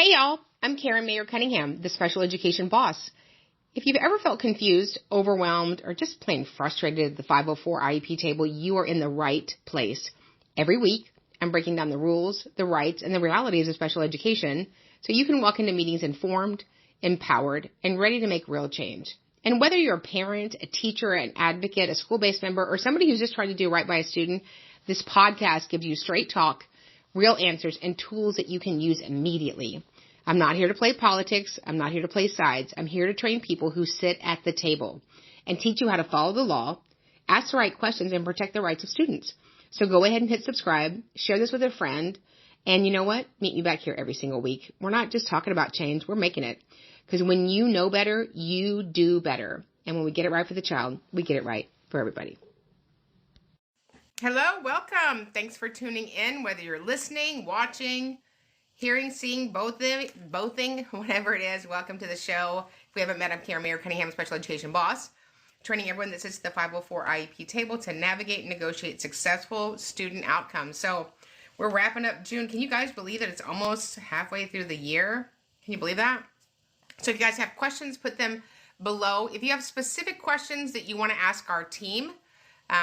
Hey y'all, I'm Karen Mayer Cunningham, the special education boss. If you've ever felt confused, overwhelmed, or just plain frustrated at the 504 IEP table, you are in the right place. Every week, I'm breaking down the rules, the rights, and the realities of special education so you can walk into meetings informed, empowered, and ready to make real change. And whether you're a parent, a teacher, an advocate, a school-based member, or somebody who's just trying to do right by a student, this podcast gives you straight talk, real answers, and tools that you can use immediately. I'm not here to play politics. I'm not here to play sides. I'm here to train people who sit at the table and teach you how to follow the law, ask the right questions, and protect the rights of students. So go ahead and hit subscribe, share this with a friend, and you know what? Meet me back here every single week. We're not just talking about change. We're making it. Because when you know better, you do better. And when we get it right for the child, we get it right for everybody. Hello, welcome. Thanks for tuning in, whether you're listening, watching, hearing, seeing, bothing, whatever it is. Welcome to the show. If we haven't met, I'm Karen Mayer Cunningham, special education boss, training everyone that sits at the 504 IEP table to navigate and negotiate successful student outcomes. So we're wrapping up June. Can you guys believe that it's almost halfway through the year? Can you believe that? So if you guys have questions, put them below. If you have specific questions that you want to ask our team,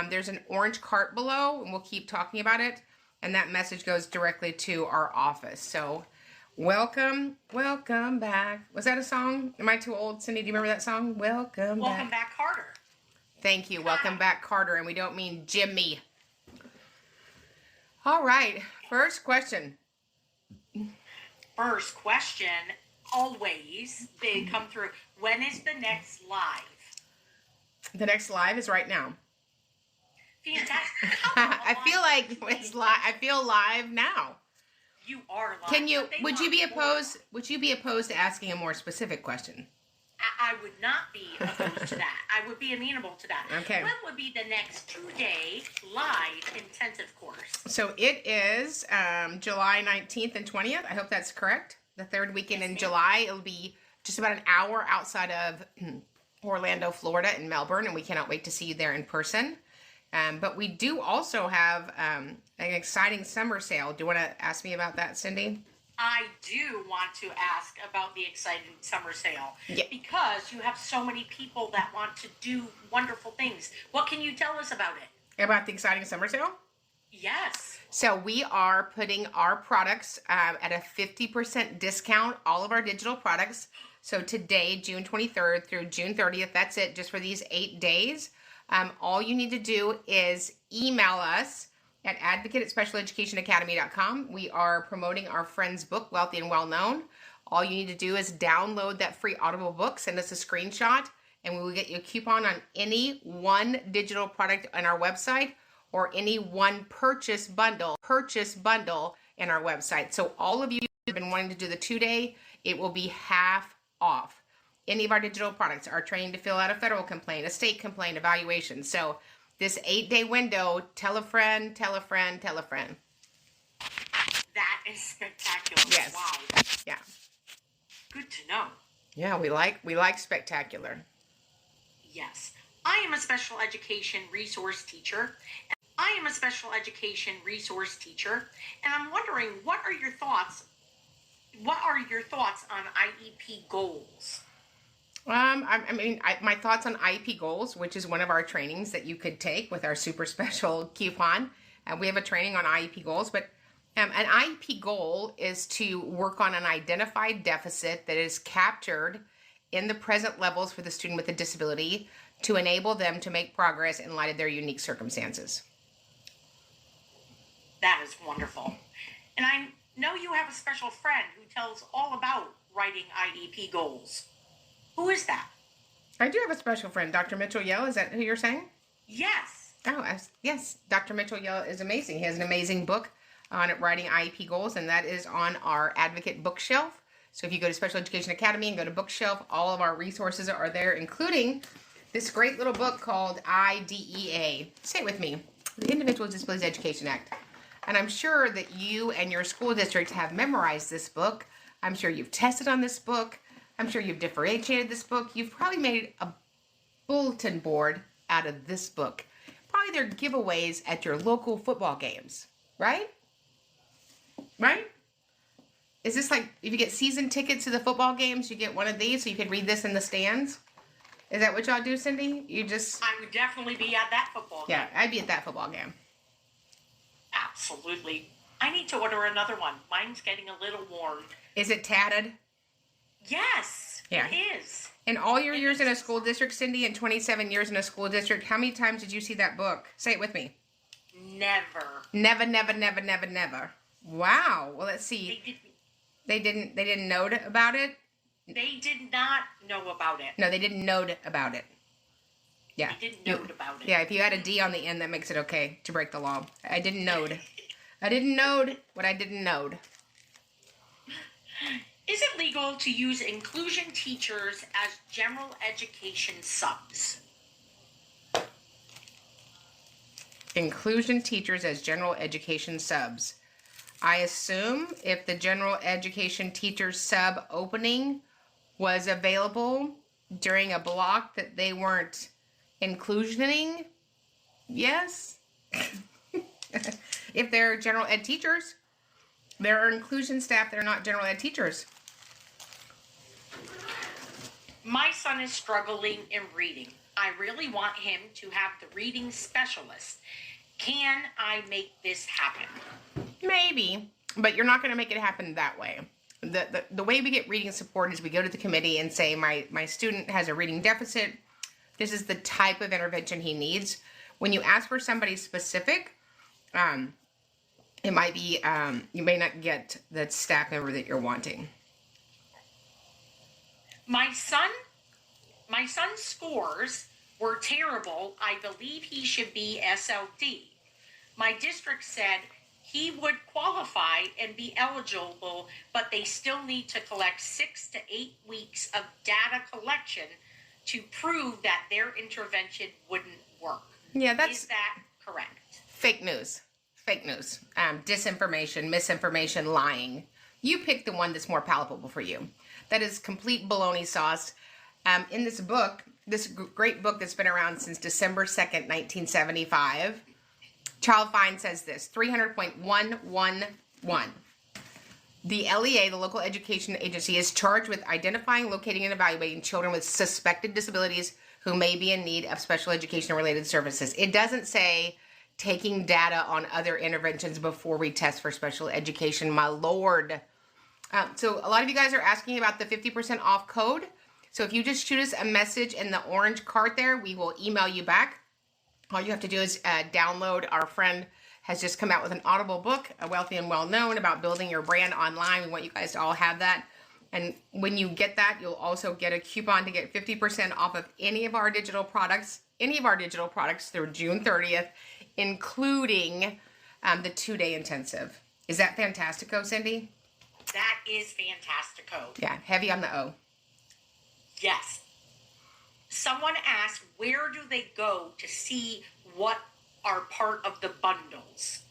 there's an orange cart below, and we'll keep talking about it. And that message goes directly to our office. So welcome back. Was that a song? Am I too old, Cindy? Do you remember that song? Welcome back, Carter. Thank you. Welcome back, Carter. And we don't mean Jimmy. All right. First question. Always, they come through. When is the next live? The next live is right now. Fantastic. I feel like it's live. I feel live now. You are live. Can you? Would you be opposed? Would you be opposed to asking a more specific question? I would not be opposed to that. I would be amenable to that. Okay. When would be the next 2-day live intensive course? So it is July 19th and 20th. I hope that's correct. The third weekend in July. It'll be just about an hour outside of Orlando, Florida, and Melbourne, and we cannot wait to see you there in person. But we do also have an exciting summer sale. Do you want to ask me about that, Cindy? I do want to ask about the exciting summer sale. Yeah. Because you have so many people that want to do wonderful things. What can you tell us about it? About the exciting summer sale? Yes. So we are putting our products at a 50% discount, all of our digital products. So today, June 23rd through June 30th, that's it, just for these 8 days. All you need to do is email us at advocate@specialeducationacademy.com. We are promoting our friend's book, Wealthy and Well Known. All you need to do is download that free Audible book, send us a screenshot, and we will get you a coupon on any one digital product on our website or any one purchase bundle in our website. So all of you who have been wanting to do the 2-day, it will be half off. Any of our digital products are training to fill out a federal complaint, a state complaint, evaluation. So this 8-day window, tell a friend, tell a friend, tell a friend. That is spectacular. Yes. Wow. Yeah. Good to know. Yeah, we like spectacular. Yes. I am a special education resource teacher. And I'm wondering, what are your thoughts on IEP goals? My thoughts on IEP goals, which is one of our trainings that you could take with our super special coupon. We have a training on IEP goals, but an IEP goal is to work on an identified deficit that is captured in the present levels for the student with a disability to enable them to make progress in light of their unique circumstances. That is wonderful. And I know you have a special friend who tells all about writing IEP goals. Who is that? I do have a special friend, Dr. Mitchell Yell. Is that who you're saying? Yes. Oh, yes. Dr. Mitchell Yell is amazing. He has an amazing book on writing IEP goals, and that is on our Advocate bookshelf. So if you go to Special Education Academy and go to bookshelf, all of our resources are there, including this great little book called IDEA. Say it with me. The Individuals with Disabilities Education Act. And I'm sure that you and your school district have memorized this book. I'm sure you've tested on this book. I'm sure you've differentiated this book. You've probably made a bulletin board out of this book. Probably their giveaways at your local football games, right? Right? Is this like, if you get season tickets to the football games, you get one of these so you could read this in the stands? Is that what y'all do, Cindy? You just... I would definitely be at that football game. Yeah, I'd be at that football game. Absolutely. I need to order another one. Mine's getting a little worn. Is it tatted? Yes, yeah. It is. In all your years in a school district, Cindy, in 27 years in a school district, how many times did you see that book? Say it with me. Never. Never, never, never, never, never. Wow. Well, let's see. They didn't know about it? They did not know about it. No, they didn't know about it. Yeah. They didn't know about it. Yeah, if you add a D on the end, that makes it okay to break the law. I didn't know. I didn't know what I didn't know. Is it legal to use inclusion teachers as general education subs? Inclusion teachers as general education subs. I assume if the general education teacher sub opening was available during a block that they weren't inclusioning, yes. If they're general ed teachers, there are inclusion staff that are not general ed teachers. My son is struggling in reading. I really want him to have the reading specialist. Can I make this happen? Maybe, but you're not going to make it happen that way. The way we get reading support is we go to the committee and say, my student has a reading deficit. This is the type of intervention he needs. When you ask for somebody specific, it might be, you may not get the staff member that you're wanting. My son's scores were terrible. I believe he should be SLD. My district said he would qualify and be eligible, but they still need to collect 6 to 8 weeks of data collection to prove that their intervention wouldn't work. Yeah, Is that correct? Fake news. Fake news. Disinformation, misinformation, lying. You pick the one that's more palatable for you. That is complete baloney sauce. In this book, this great book that's been around since December 2nd, 1975, Child Find says this, 300.111. The LEA, the local education agency, is charged with identifying, locating, and evaluating children with suspected disabilities who may be in need of special education-related services. It doesn't say taking data on other interventions before we test for special education, my lord. So a lot of you guys are asking about the 50% off code. So if you just shoot us a message in the orange card there, we will email you back. All you have to do is download. Our friend has just come out with an Audible book, A Wealthy and Well-Known, about building your brand online. We want you guys to all have that. And when you get that, you'll also get a coupon to get 50% off of any of our digital products through June 30th, including the 2-day intensive. Is that fantastico, Cindy? That is fantastico. Yeah, heavy on the O. Yes. Someone asked, where do they go to see what are part of the bundles?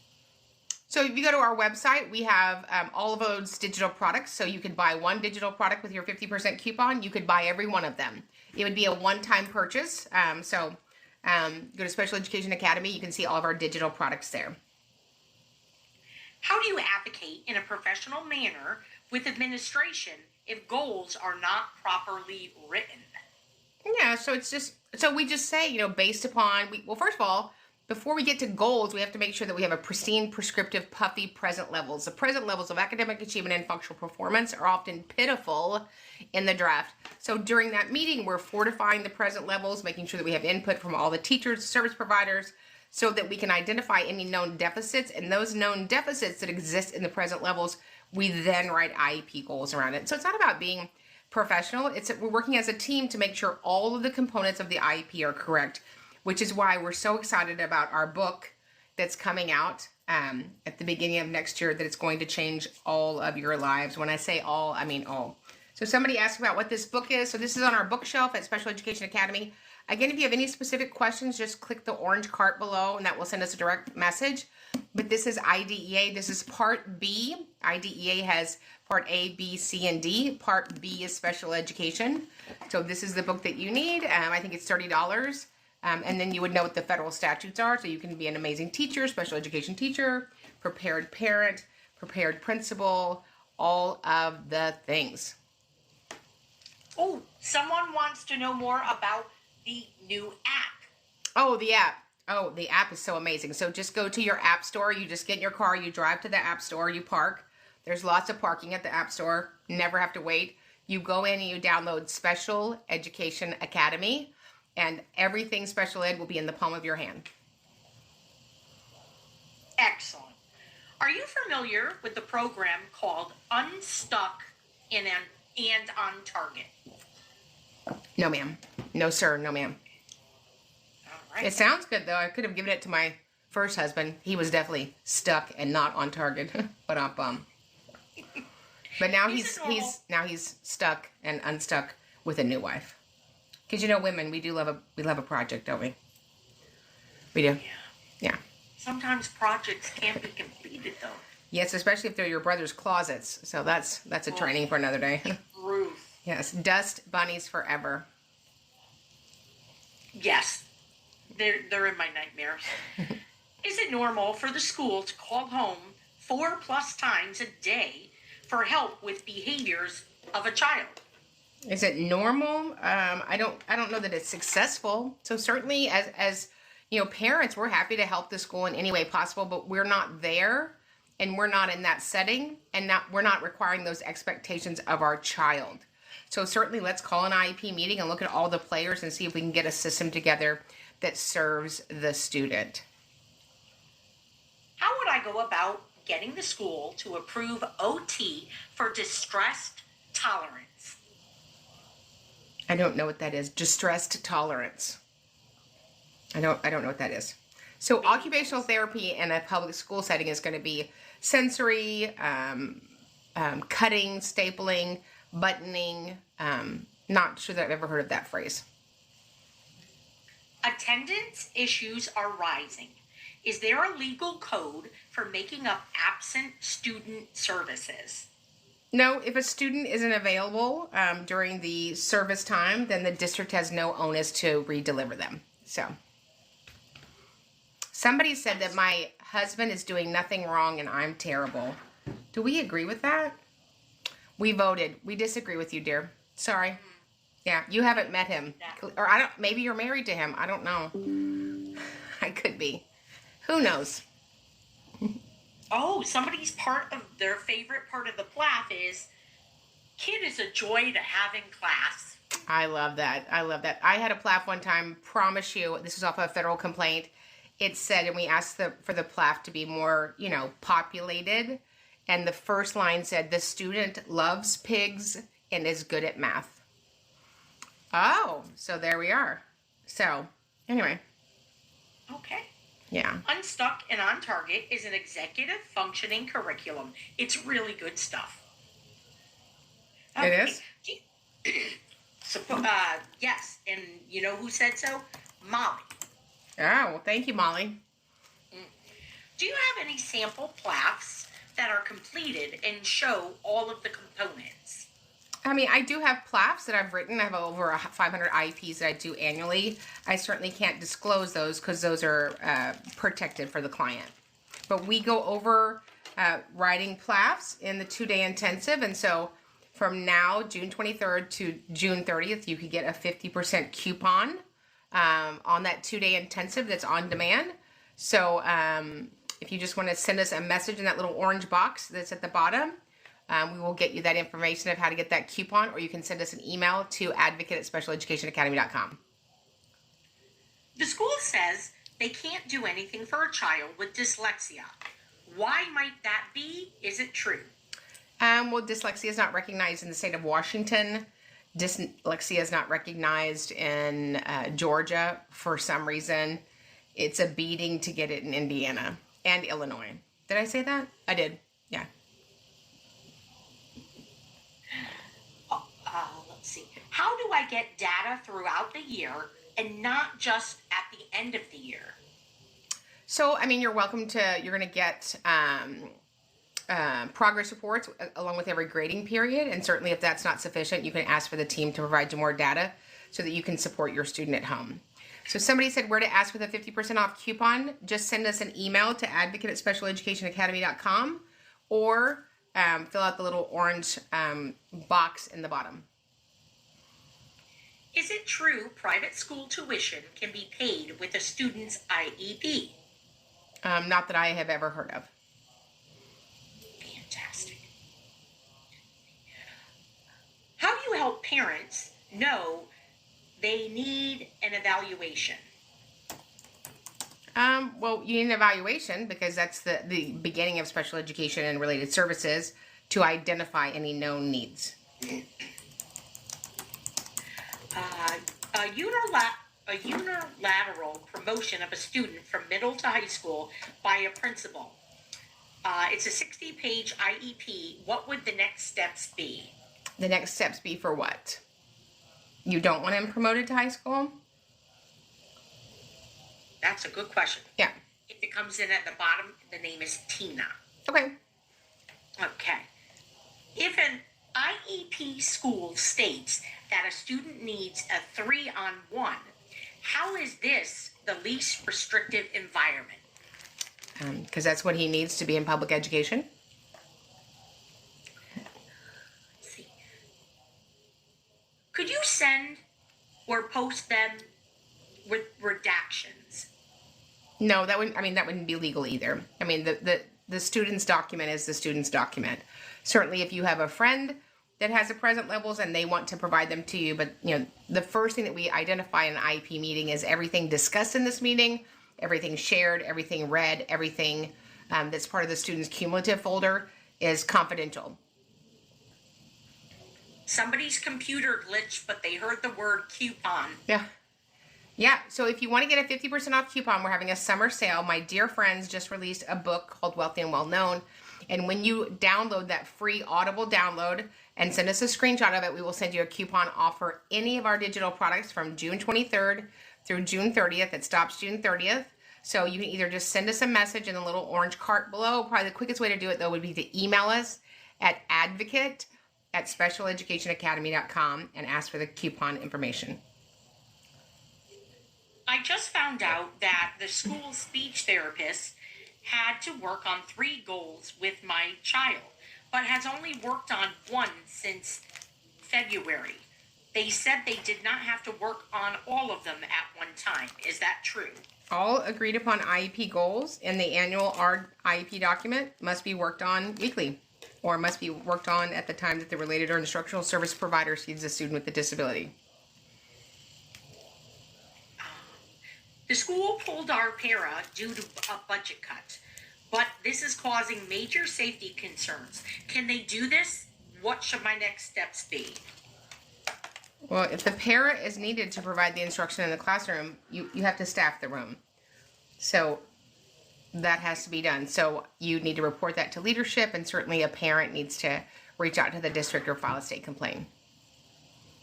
So if you go to our website, we have all of those digital products. So you could buy one digital product with your 50% coupon. You could buy every one of them. It would be a one-time purchase. Go to Special Education Academy. You can see all of our digital products there. How do you advocate in a professional manner with administration if goals are not properly written? Yeah, so we just say, based upon, well, first of all, before we get to goals, we have to make sure that we have a pristine, prescriptive, puffy present levels. The present levels of academic achievement and functional performance are often pitiful in the draft. So during that meeting, we're fortifying the present levels, making sure that we have input from all the teachers, service providers, so that we can identify any known deficits, and those known deficits that exist in the present levels, we then write IEP goals around it. So it's not about being professional. We're working as a team to make sure all of the components of the IEP are correct, which is why we're so excited about our book that's coming out at the beginning of next year, that it's going to change all of your lives. When I say all, I mean all. So somebody asked about what this book is. So this is on our bookshelf at Special Education Academy. Again, if you have any specific questions, just click the orange cart below and that will send us a direct message. But this is IDEA. This is Part B. IDEA has Part A, B, C, and D. Part B is Special Education. So this is the book that you need. I think it's $30. And then you would know what the federal statutes are. So you can be an amazing teacher, special education teacher, prepared parent, prepared principal, all of the things. Oh, someone wants to know more about the new app. Oh, the app. Oh, the app is so amazing. So just go to your app store. You just get in your car. You drive to the app store. You park. There's lots of parking at the app store. Never have to wait. You go in and you download Special Education Academy, and everything special ed will be in the palm of your hand. Excellent. Are you familiar with the program called Unstuck and on Target? No, ma'am. No, sir. No, ma'am. All right. It sounds good, though. I could have given it to my first husband. He was definitely stuck and not on target. But I'm bummed. But now he's stuck and unstuck with a new wife. Because you know, women, we love a project, don't we? We do. Yeah. Sometimes projects can't be completed, though. Yes, especially if they're your brother's closets. So that's a training for another day. Ruth. Yes, dust bunnies forever. Yes, they're in my nightmares. Is it normal for the school to call home 4+ times a day for help with behaviors of a child? Is it normal? I don't know that it's successful. So certainly as you know, parents, we're happy to help the school in any way possible, but we're not there and we're not in that setting, and we're not requiring those expectations of our child. So certainly let's call an IEP meeting and look at all the players and see if we can get a system together that serves the student. How would I go about getting the school to approve OT for distressed tolerance? I don't know what that is. Distressed tolerance. I don't know what that is. So occupational therapy in a public school setting is going to be sensory, cutting, stapling, buttoning. Not sure that I've ever heard of that phrase. Attendance issues are rising. Is there a legal code for making up absent student services? No, if a student isn't available during the service time, then the district has no onus to redeliver them. So somebody said that my husband is doing nothing wrong and I'm terrible. Do we agree with that? We voted. We disagree with you, dear. Sorry. Yeah, you haven't met him. Or maybe you're married to him. I don't know. I could be. Who knows? Oh, somebody's part of their favorite part of the PLAF is kid is a joy to have in class. I love that. I had a PLAF one time, promise you, this was off a federal complaint. It said, and we asked for the PLAF to be more, populated. And the first line said, the student loves pigs and is good at math. Oh, so there we are. So, anyway. Okay. Yeah. Unstuck and on Target is an executive functioning curriculum. It's really good stuff. Okay. It is? Yes, and you know who said so? Molly. Oh, well, thank you, Molly. Do you have any sample PLAFs that are completed and show all of the components? I mean, I do have PLAFs that I've written. I have over 500 IEPs that I do annually. I certainly can't disclose those because those are protected for the client. But we go over writing PLAFs in the 2-day intensive. And so from now, June 23rd to June 30th, you could get a 50% coupon on that 2-day intensive that's on demand. So if you just want to send us a message in that little orange box that's at the bottom, we will get you that information of how to get that coupon, or you can send us an email to advocate@specialeducationacademy.com. The school says they can't do anything for a child with dyslexia. Why might that be? Is it true? Well, dyslexia is not recognized in the state of Washington. Dyslexia is not recognized in Georgia for some reason. It's a beating to get it in Indiana and Illinois. Did I say that? I did. Yeah. Let's see. How do I get data throughout the year and not just at the end of the year? So, I mean, you're going to get progress reports along with every grading period. And certainly if that's not sufficient, you can ask for the team to provide you more data so that you can support your student at home. So somebody said where to ask for the 50% off coupon. Just send us an email to advocate@specialeducationacademy.com or fill out the little orange box in the bottom. Is it true private school tuition can be paid with a student's IEP? Not that I have ever heard of. Fantastic. How do you help parents know they need an evaluation? Well, you need an evaluation because that's the beginning of special education and related services to identify any known needs. A unilateral promotion of a student from middle to high school by a principal. It's a 60-page IEP. What would the next steps be? The next steps be for what? You don't want him promoted to high school? That's a good question. Yeah. If it comes in at the bottom, the name is Tina. Okay. Okay. If an IEP school states that a student needs a 3-on-1, how is this the least restrictive environment? Because that's what he needs to be in public education. Let's see. Could you send or post them with redactions? No, that wouldn't be legal either. I mean, the student's document is the student's document. Certainly, if you have a friend that has the present levels and they want to provide them to you, but the first thing that we identify in an IEP meeting is everything discussed in this meeting, everything shared, everything read, everything that's part of the student's cumulative folder is confidential. Somebody's computer glitched, but they heard the word coupon. Yeah, so if you want to get a 50% off coupon, we're having a summer sale. My dear friends just released a book called Wealthy and Well Known. And when you download that free Audible download and send us a screenshot of it, we will send you a coupon off for any of our digital products from June 23rd through June 30th. It stops June 30th. So you can either just send us a message in the little orange cart below. Probably the quickest way to do it, though, would be to email us at advocate@specialeducationacademy.com and ask for the coupon information. I just found out that the school speech therapist had to work on 3 goals with my child, but has only worked on 1 since February. They said they did not have to work on all of them at one time. Is that true? All agreed upon IEP goals in the annual IEP document must be worked on weekly or must be worked on at the time that the related or instructional service provider sees the student with a disability. The school pulled our para due to a budget cut, but this is causing major safety concerns. Can they do this? What should my next steps be? Well, if the para is needed to provide the instruction in the classroom, you have to staff the room. So that has to be done. So you need to report that to leadership, and certainly a parent needs to reach out to the district or file a state complaint.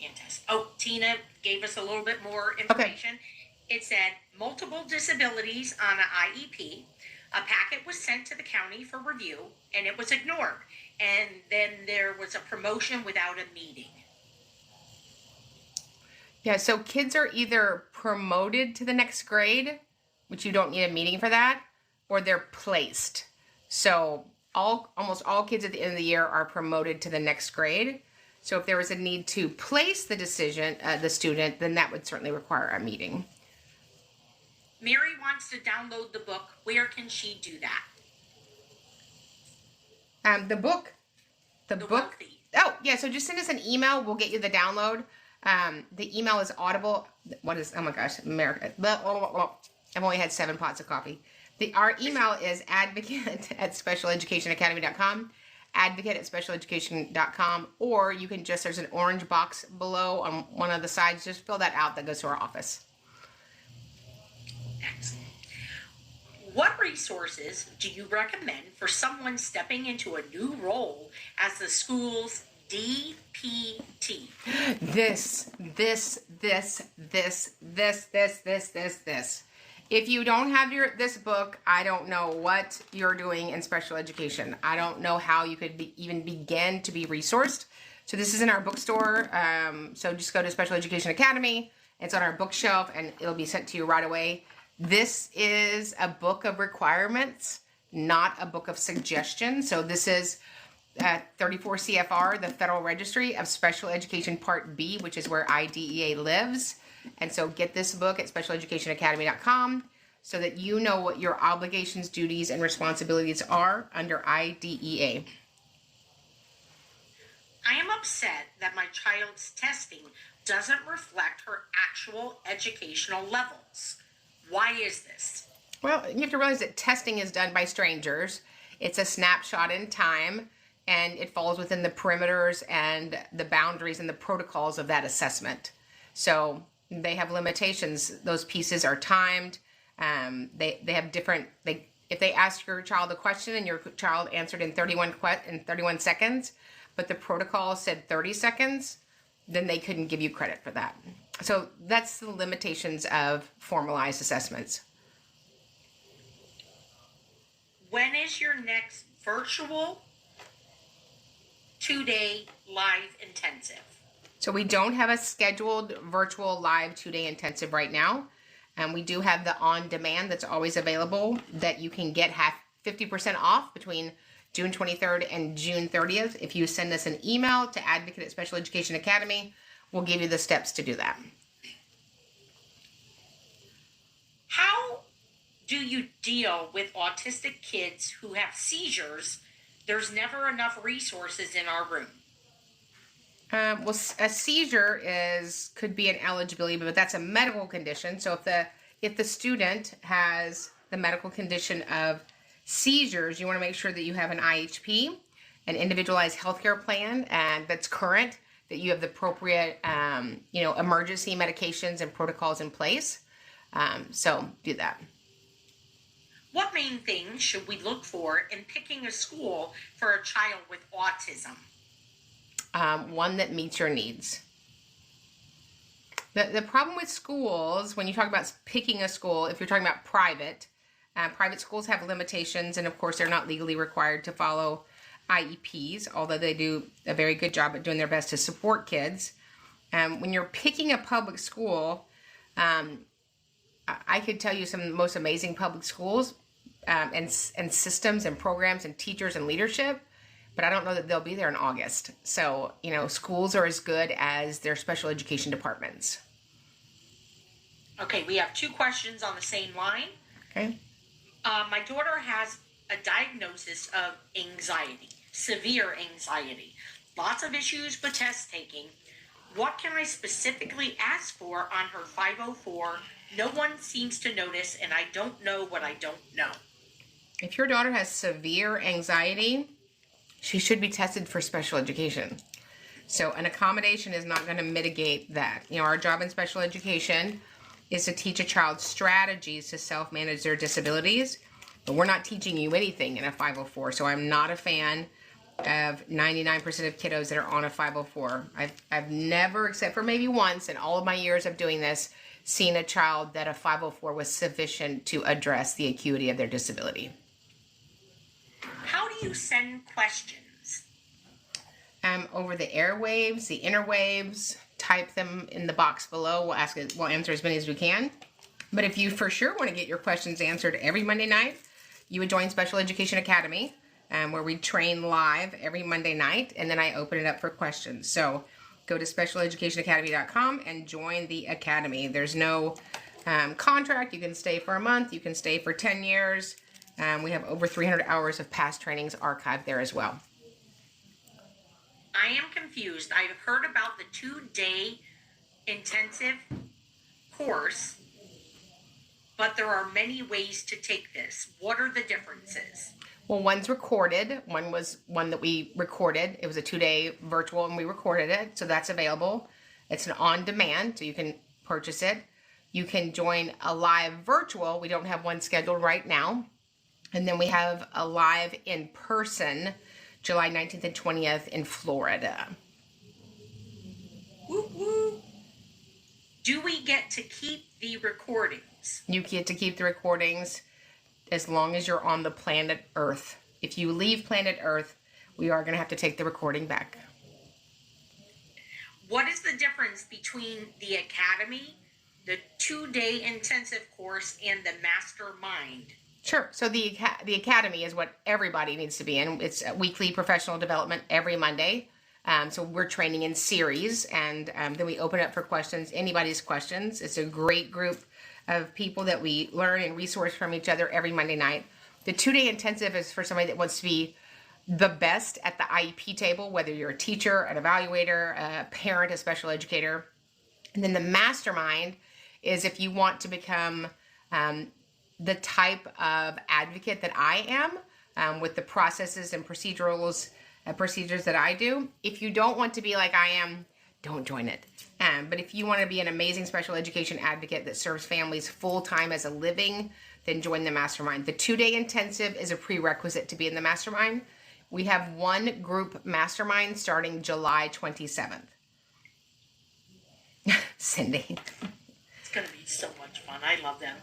Fantastic. Oh, Tina gave us a little bit more information. Okay. It said multiple disabilities on an IEP. A packet was sent to the county for review, and it was ignored. And then there was a promotion without a meeting. Yeah, so kids are either promoted to the next grade, which you don't need a meeting for that, or they're placed. So almost all kids at the end of the year are promoted to the next grade. So if there was a need to place the student, then that would certainly require a meeting. Mary wants to download the book. Where can she do that? The book. Oh, yeah, so just send us an email. We'll get you the download. The email is audible. Oh my gosh, America. I've only had 7 pots of coffee. Our email is advocate@specialeducationacademy.com, advocate@specialeducation.com, or you can there's an orange box below on one of the sides. Just fill that out. That goes to our office. Excellent. What resources do you recommend for someone stepping into a new role as the school's DPT? This. If you don't have this book, I don't know what you're doing in special education. I don't know how you could even begin to be resourced. So this is in our bookstore. So just go to Special Education Academy. It's on our bookshelf, and it'll be sent to you right away. This is a book of requirements, not a book of suggestions. So this is 34 CFR, the Federal Registry of Special Education Part B, which is where IDEA lives. And so get this book at specialeducationacademy.com so that you know what your obligations, duties, and responsibilities are under IDEA. I am upset that my child's testing doesn't reflect her actual educational levels. Why is this? Well, you have to realize that testing is done by strangers. It's a snapshot in time, and it falls within the perimeters and the boundaries and the protocols of that assessment. So they have limitations. Those pieces are timed. They have different. If they ask your child a question and your child answered in 31 seconds, but the protocol said 30 seconds, then they couldn't give you credit for that. So that's the limitations of formalized assessments. When is your next virtual 2-day live intensive? So we don't have a scheduled virtual live 2-day intensive right now. And we do have the on-demand that's always available that you can get 50% off between June 23rd and June 30th. If you send us an email to Advocate at Special Education Academy, we'll give you the steps to do that. How do you deal with autistic kids who have seizures? There's never enough resources in our room. Well, a seizure could be an eligibility, but that's a medical condition. So if the student has the medical condition of seizures, you want to make sure that you have an IHP, an individualized healthcare plan, and that's current, that you have the appropriate, emergency medications and protocols in place. So do that. What main things should we look for in picking a school for a child with autism? One that meets your needs. The problem with schools, when you talk about picking a school, if you're talking about private schools have limitations, and of course they're not legally required to follow IEPs, although they do a very good job at doing their best to support kids. When you're picking a public school, I could tell you some of the most amazing public schools and systems and programs and teachers and leadership, but I don't know that they'll be there in August. So, schools are as good as their special education departments. Okay, we have 2 questions on the same line. Okay. My daughter has a diagnosis of anxiety, severe anxiety, lots of issues with test taking. What can I specifically ask for on her 504? No one seems to notice, and I don't know what I don't know. If your daughter has severe anxiety, she should be tested for special education. So an accommodation is not going to mitigate that. Our job in special education is to teach a child strategies to self-manage their disabilities, but we're not teaching you anything in a 504. So I'm not a fan of 99% of kiddos that are on a 504. I've never, except for maybe once in all of my years of doing this, seen a child that a 504 was sufficient to address the acuity of their disability. How do you send questions? Over the airwaves, the interwaves, type them in the box below. We'll answer as many as we can. But if you for sure want to get your questions answered every Monday night, you would join Special Education Academy, where we train live every Monday night, and then I open it up for questions. So go to specialeducationacademy.com and join the academy. There's no contract. You can stay for a month. You can stay for 10 years. We have over 300 hours of past trainings archived there as well. I am confused. I've heard about the 2-day intensive course, but there are many ways to take this. What are the differences? Well, one's recorded. One was one that we recorded. It was a 2-day virtual, and we recorded it, so that's available. It's an on-demand, so you can purchase it. You can join a live virtual. We don't have one scheduled right now. And then we have a live in-person, July 19th and 20th in Florida. Woo woo. Do we get to keep the recordings? You get to keep the recordings as long as you're on the planet Earth. If you leave planet Earth, we are going to have to take the recording back. What is the difference between the academy, the 2-day intensive course, and the Mastermind Sure. So the academy is what everybody needs to be in. It's a weekly professional development every Monday. So we're training in series, and then we open up for questions, anybody's questions. It's a great group of people that we learn and resource from each other every Monday night. The 2-day intensive is for somebody that wants to be the best at the IEP table, whether you're a teacher, an evaluator, a parent, a special educator. And then the Mastermind is if you want to become the type of advocate that I am, with the processes and procedures that I do. If you don't want to be like I am, don't join it. But if you want to be an amazing special education advocate that serves families full-time as a living, then join the Mastermind. The 2-day intensive is a prerequisite to be in the Mastermind. We have one group Mastermind starting July 27th. Cindy. It's going to be so much fun. I love them.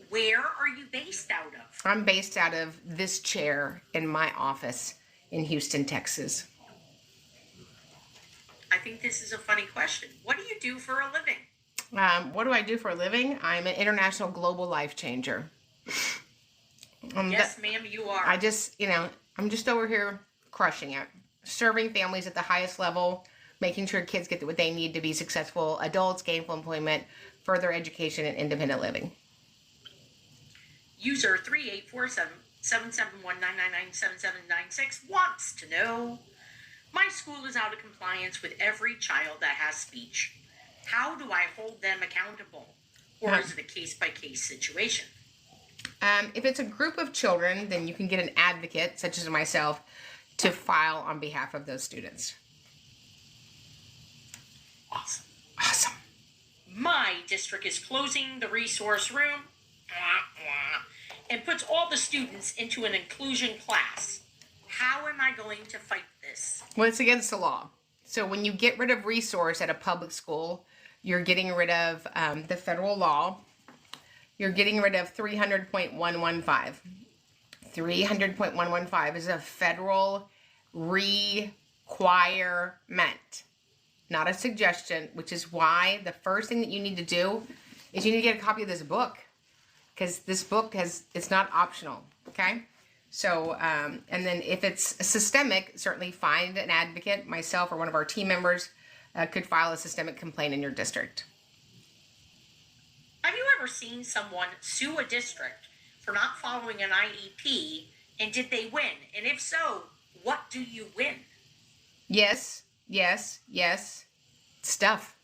Where are you based out of? I'm based out of this chair in my office in Houston, Texas. I think this is a funny question. What do you do for a living? What do I do for a living? I'm an international global life changer. Yes, ma'am, you are. I'm just over here crushing it, serving families at the highest level, making sure kids get what they need to be successful adults, gainful employment, further education, and independent living. User 3847-771-999-7796 wants to know, my school is out of compliance with every child that has speech. How do I hold them accountable? Or is it a case-by-case situation? If it's a group of children, then you can get an advocate, such as myself, to file on behalf of those students. Awesome. Awesome. My district is closing the resource room and puts all the students into an inclusion class. How am I going to fight this? Well, it's against the law. So when you get rid of resource at a public school, you're getting rid of the federal law. You're getting rid of 300.115. 300.115 is a federal requirement, not a suggestion, which is why the first thing that you need to do is you need to get a copy of this book, because this book it's not optional, okay? So, and then if it's systemic, certainly find an advocate. Myself or one of our team members could file a systemic complaint in your district. Have you ever seen someone sue a district for not following an IEP, and did they win? And if so, what do you win? Yes. Stuff.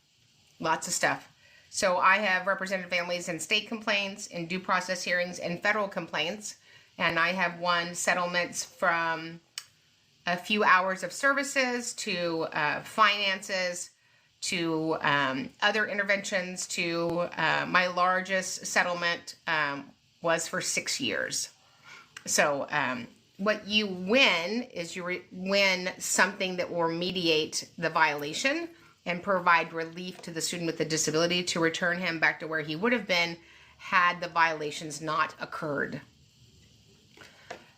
Lots of stuff. So I have represented families in state complaints, in due process hearings, and federal complaints. And I have won settlements from a few hours of services to finances to other interventions to my largest settlement was for 6 years. So what you win is you win something that will remediate the violation and provide relief to the student with a disability to return him back to where he would have been had the violations not occurred.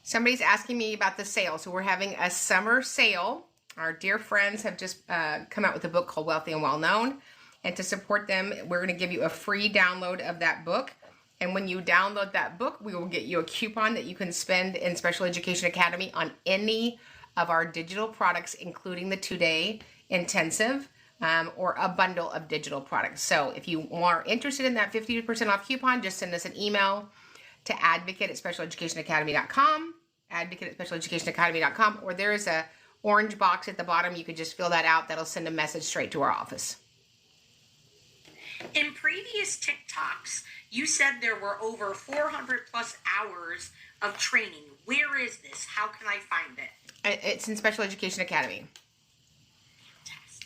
Somebody's asking me about the sale. So we're having a summer sale. Our dear friends have just come out with a book called Wealthy and Well Known. And to support them, we're going to give you a free download of that book. And when you download that book, we will get you a coupon that you can spend in Special Education Academy on any of our digital products, including the 2-day intensive or a bundle of digital products. So if you are interested in that 50% off coupon, just send us an email to advocate@specialeducationacademy.com, advocate@specialeducationacademy.com, or there is a orange box at the bottom. You could just fill that out. That'll send a message straight to our office. In previous TikToks, you said there were over 400 plus hours of training. Where is this? How can I find it? It's in Special Education Academy.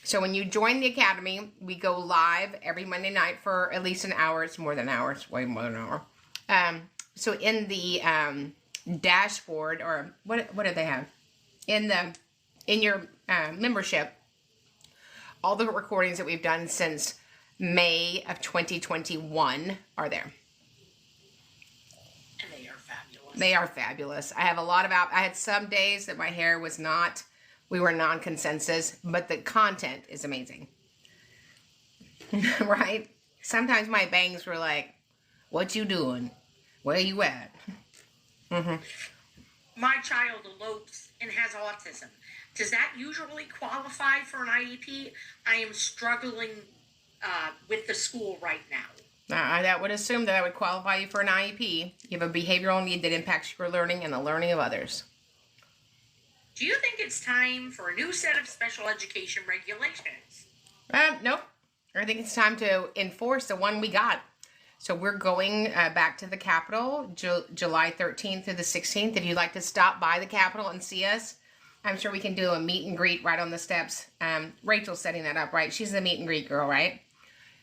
So when you join the academy, we go live every Monday night for at least an hour. It's more than an hour. It's way more than an hour. So in the dashboard, or what do they have? In your membership, all the recordings that we've done since May of 2021 are there. And they are fabulous. They are fabulous. I have a lot of I had some days that my hair was not, we were non-consensus, but the content is amazing. Right? Sometimes my bangs were like, what you doing? Where you at? Mm-hmm. My child elopes and has autism. Does that usually qualify for an IEP? I am struggling with the school right now. That would assume that I would qualify you for an IEP. You have a behavioral need that impacts your learning and the learning of others. Do you think it's time for a new set of special education regulations? Nope. I think it's time to enforce the one we got. So we're going back to the Capitol July 13th through the 16th. If you'd like to stop by the Capitol and see us, I'm sure we can do a meet and greet right on the steps. Rachel's setting that up, right? She's the meet and greet girl, right?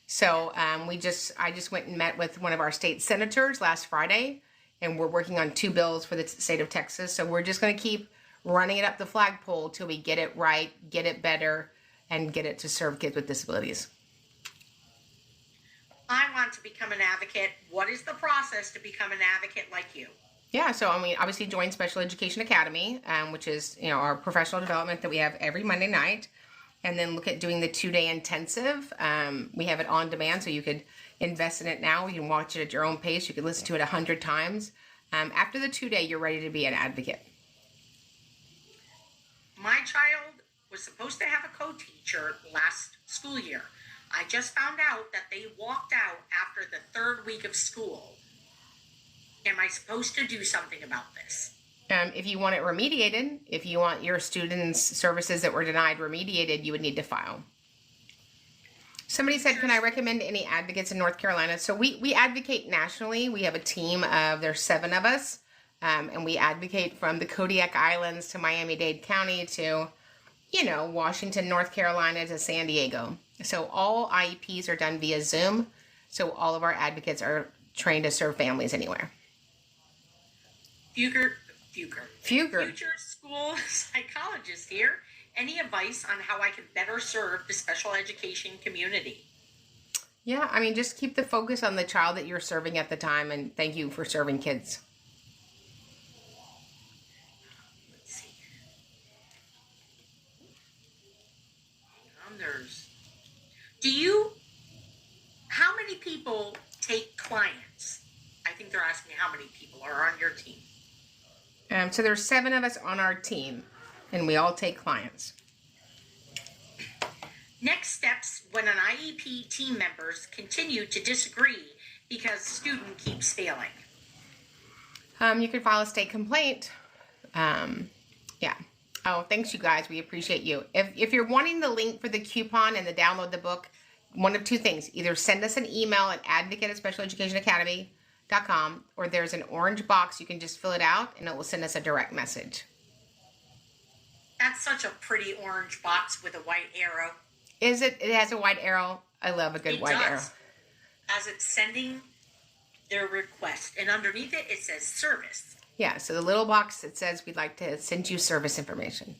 So I just went and met with one of our state senators last Friday, and we're working on 2 bills for the state of Texas. So we're just going to keep running it up the flagpole till we get it right, get it better, and get it to serve kids with disabilities. I want to become an advocate. What is the process to become an advocate like you? Yeah, so obviously join Special Education Academy, which is our professional development that we have every Monday night, and then look at doing the 2-day intensive. We have it on demand, so you could invest in it now. You can watch it at your own pace. You could listen to it 100 times. After the 2-day, you're ready to be an advocate. My child was supposed to have a co-teacher last school year. I just found out that they walked out after the 3rd week of school. Am I supposed to do something about this? If you want it remediated, if you want your students' services that were denied remediated, you would need to file. Somebody said, can I recommend any advocates in North Carolina? So we advocate nationally. We have a team there's 7 of us. And we advocate from the Kodiak Islands to Miami-Dade County to, Washington, North Carolina to San Diego. So all IEPs are done via Zoom. So all of our advocates are trained to serve families anywhere. Future school psychologist here. Any advice on how I can better serve the special education community? Yeah, just keep the focus on the child that you're serving at the time, and thank you for serving kids. How many people take clients? I think they're asking how many people are on your team. So there's 7 of us on our team, and we all take clients. Next steps when an IEP team members continue to disagree because student keeps failing. You can file a state complaint. Yeah. Oh, thanks, you guys. We appreciate you. If you're wanting the link for the coupon and the download the book, one of 2 things. Either send us an email at advocate@specialeducationacademy.com, or there's an orange box. You can just fill it out, and it will send us a direct message. That's such a pretty orange box with a white arrow. Is it? It has a white arrow. I love a good white arrow. As it's sending their request. And underneath it, it says service. Yeah, so the little box that says we'd like to send you service information.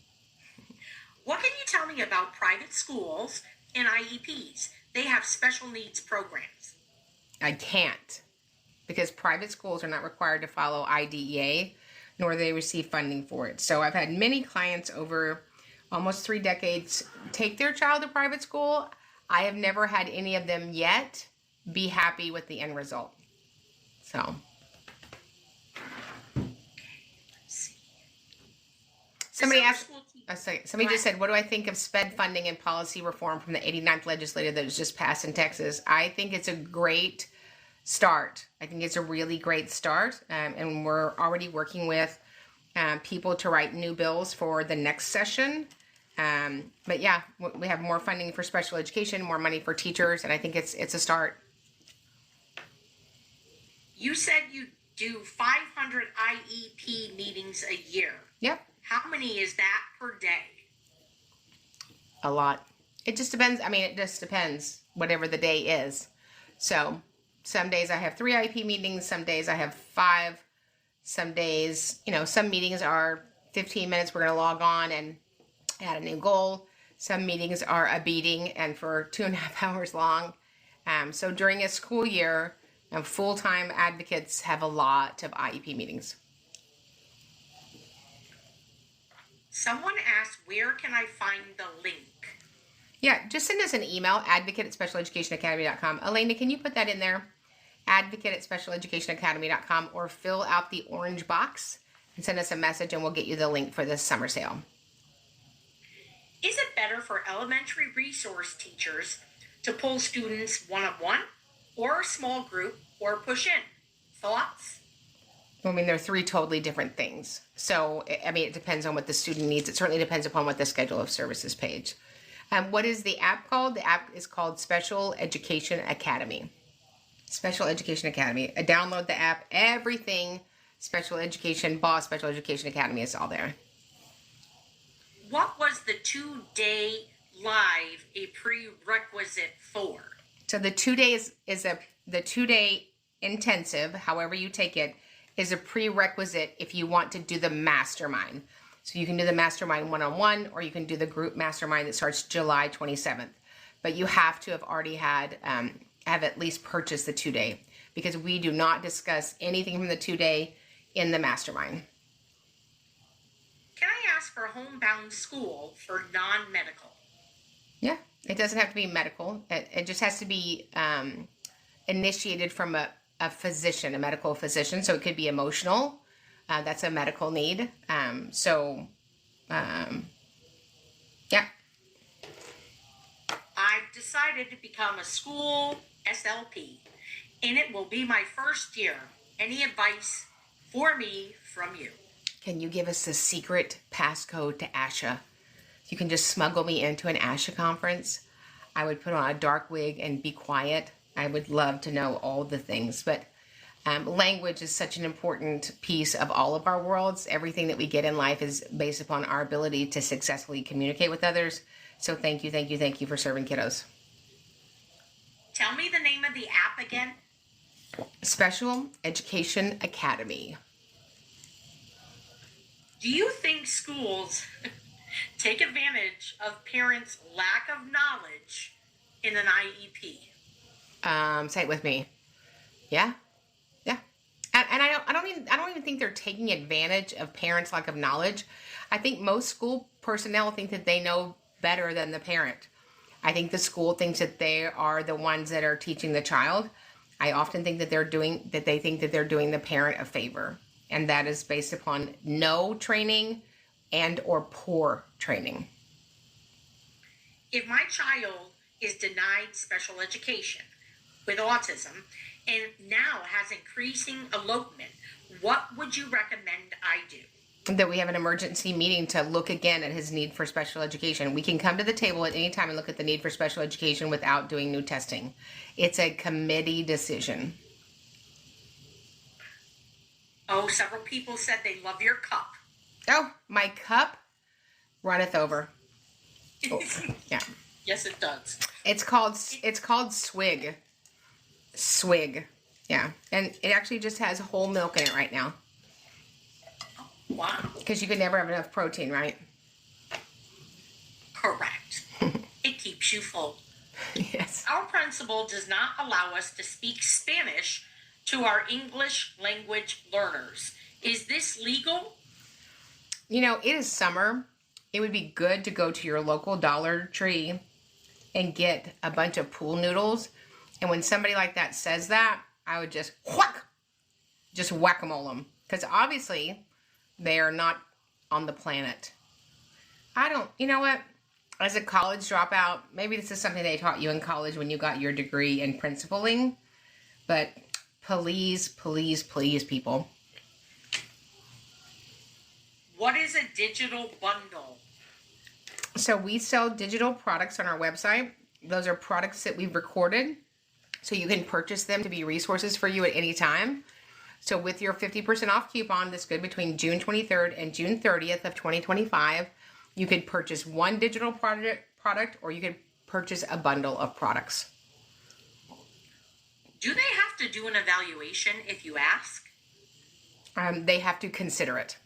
What can you tell me about private schools and IEPs? They have special needs programs. I can't, because private schools are not required to follow IDEA, nor do they receive funding for it. So I've had many clients over almost 3 decades take their child to private school. I have never had any of them yet be happy with the end result. So... Somebody just said, what do I think of SPED funding and policy reform from the 89th legislature that was just passed in Texas? I think it's a great start. I think it's a really great start. And we're already working with people to write new bills for the next session. But yeah, we have more funding for special education, more money for teachers, and I think it's a start. You said you do 500 IEP meetings a year. Yep. How many is that per day? A lot. It just depends. It just depends whatever the day is. So some days I have 3 IEP meetings. Some days I have 5. Some days, some meetings are 15 minutes. We're going to log on and add a new goal. Some meetings are a beating and for 2.5 hours long. So during a school year, full-time advocates have a lot of IEP meetings. Someone asked, where can I find the link? Yeah, just send us an email, advocate@specialeducationacademy.com. Elena, can you put that in there? advocate@specialeducationacademy.com, or fill out the orange box and send us a message and we'll get you the link for this summer sale. Is it better for elementary resource teachers to pull students one-on-one or small group or push in? Thoughts? I mean, they're three totally different things. So, I mean, it depends on what the student needs. It certainly depends upon what the schedule of services page. What is the app called? The app is called Special Education Academy. Special Education Academy. Download the app. Everything Special Education Boss, Special Education Academy is all there. What was the 2-day live a prerequisite for? So the 2 days the 2-day intensive, however you take it, is a prerequisite if you want to do the mastermind. So you can do the mastermind one-on-one, or you can do the group mastermind that starts July 27th. But you have to have already had, have at least purchased the 2-day, because we do not discuss anything from the 2-day in the mastermind. Can I ask for homebound school for non-medical? Yeah, it doesn't have to be medical. It just has to be initiated from a physician, a medical physician. So it could be emotional. That's a medical need. Yeah. I've decided to become a school SLP, and it will be my first year. Any advice for me from you? Can you give us the secret passcode to ASHA? You can just smuggle me into an ASHA conference. I would put on a dark wig and be quiet. I would love to know all the things, but language is such an important piece of all of our worlds. Everything that we get in life is based upon our ability to successfully communicate with others. So thank you for serving kiddos. Tell me the name of the app again. Special Education Academy. Do you think schools take advantage of parents' lack of knowledge in an IEP? Say it with me. Yeah. And I don't even think they're taking advantage of parents' lack of knowledge. I think most school personnel think that they know better than the parent. I think the school thinks that they are the ones that are teaching the child. I often think that they think that they're doing the parent a favor, and that is based upon no training and or poor training. If my child is denied special education with autism and now has increasing elopement, what would you recommend I do? That we have an emergency meeting to look again at his need for special education. We can come to the table at any time and look at the need for special education without doing new testing. It's a committee decision. Oh, several people said they love your cup. Oh, my cup runneth over. Oh, yeah. Yes, it does. It's called Swig. Swig. Yeah. And it actually just has whole milk in it right now. Wow. Because you could never have enough protein, right? Correct. It keeps you full. Yes. Our principal does not allow us to speak Spanish to our English language learners. Is this legal? You know, it is summer. It would be good to go to your local Dollar Tree and get a bunch of pool noodles. And when somebody like that says that, I would just whack-a-mole them. Because obviously, they are not on the planet. You know what? As a college dropout, maybe this is something they taught you in college when you got your degree in principling. But please, people. What is a digital bundle? So we sell digital products on our website. Those are products that we've recorded, so you can purchase them to be resources for you at any time. So with your 50% off coupon that's good between June 23rd and June 30th of 2025, you could purchase one digital product, or you could purchase a bundle of products. Do they have to do an evaluation if you ask? They have to consider it.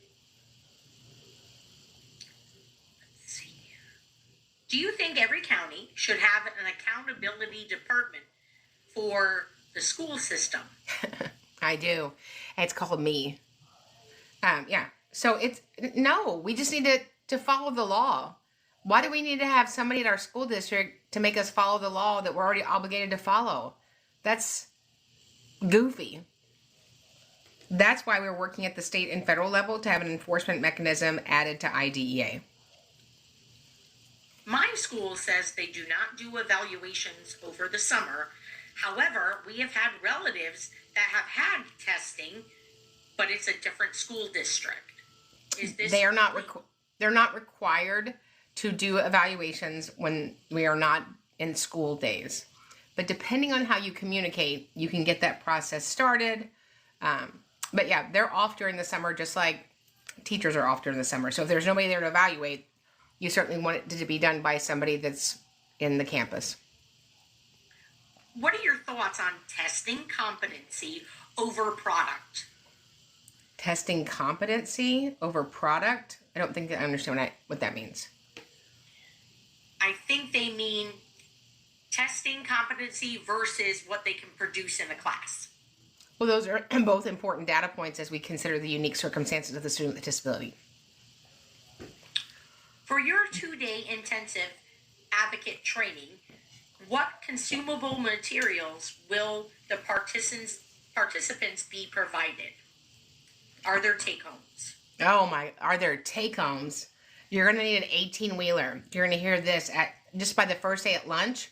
Let's see. Do you think every county should have an accountability department for the school system? I do. It's called me. Yeah. So we just need to follow the law. Why do we need to have somebody at our school district to make us follow the law that we're already obligated to follow? That's goofy. That's why we're working at the state and federal level to have an enforcement mechanism added to IDEA. My school says they do not do evaluations over the summer. However, we have had relatives that have had testing, but it's a different school district. Is this? They're not required to do evaluations when we are not in school days. But depending on how you communicate, you can get that process started. But yeah, they're off during the summer, just like teachers are off during the summer. So if there's nobody there to evaluate, you certainly want it to be done by somebody that's in the campus. What are your thoughts on testing competency over product? Testing competency over product? I don't think I understand what that means. I think they mean testing competency versus what they can produce in the class. Well, those are both important data points as we consider the unique circumstances of the student with disability. For your 2-day intensive advocate training, what consumable materials will the participants be provided? Are there take-homes? Are there take-homes? You're going to need an 18-wheeler. You're going to hear this just by the first day at lunch.